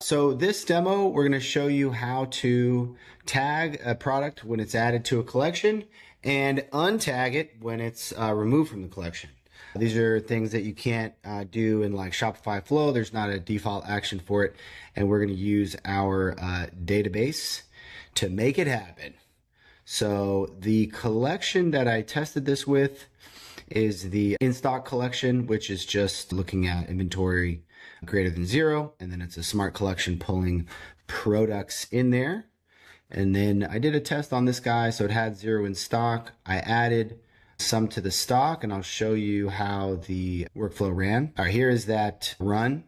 So this demo, we're going to show you how to tag a product when it's added to a collection and untag it when it's removed from the collection. These are things that you can't do in like Shopify Flow. There's not a default action for it. And we're going to use our database to make it happen. So the collection that I tested this with is the in-stock collection, which is just looking at inventory greater than 0. And then it's a smart collection pulling products in there. And then I did a test on this guy. So it had 0 in stock. I added some to the stock and I'll show you how the workflow ran. All right, here is that run.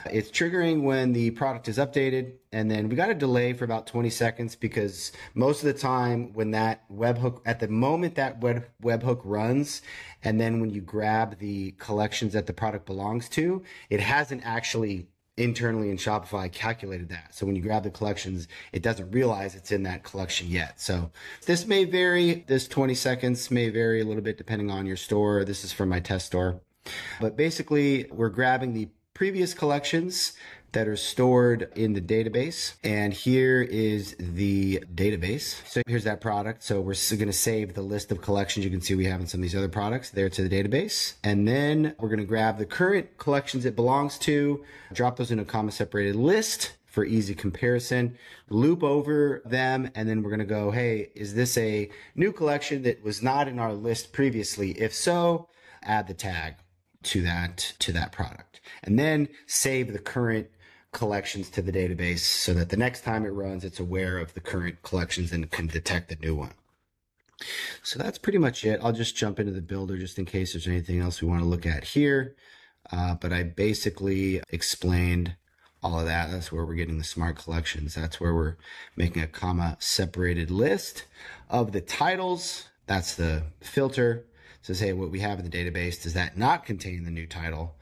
It's triggering when the product is updated, and then we got a delay for about 20 seconds because most of the time when that webhook, at the moment that webhook runs, and then when you grab the collections that the product belongs to, it hasn't actually internally in Shopify calculated that. So when you grab the collections, it doesn't realize it's in that collection yet. So this may vary, this 20 seconds may vary a little bit depending on your store. This is from my test store. But basically, we're grabbing the previous collections that are stored in the database. And here is the database. So here's that product. So we're going to save the list of collections you can see we have in some of these other products there to the database. And then we're going to grab the current collections it belongs to, drop those in a comma separated list for easy comparison, loop over them, and then we're going to go, hey, is this a new collection that was not in our list previously? If so, add the tag to that product, and then save the current collections to the database so that the next time it runs, it's aware of the current collections and can detect the new one. So that's pretty much it. I'll just jump into the builder just in case there's anything else we want to look at here. But I basically explained all of that. That's where we're getting the smart collections. That's where we're making a comma separated list of the titles. That's the filter. Says, hey, what we have in the database, does that not contain the new title?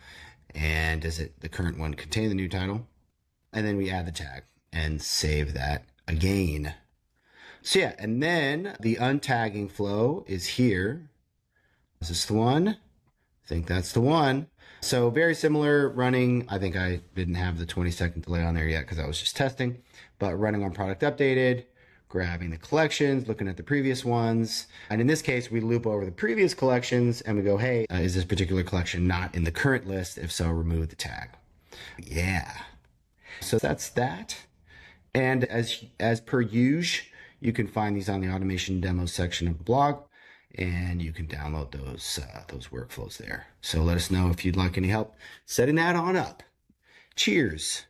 And does the current one contain the new title? And then we add the tag and save that again. So yeah, and then the untagging flow is here. Is this the one? I think that's the one. So very similar running. I think I didn't have the 20-second delay on there yet because I was just testing, but running on product updated, grabbing the collections, looking at the previous ones. And in this case, we loop over the previous collections and we go, hey, is this particular collection not in the current list? If so, remove the tag. Yeah. So that's that. And as per usual, you can find these on the automation demo section of the blog, and you can download those workflows there. So let us know if you'd like any help setting that on up. Cheers.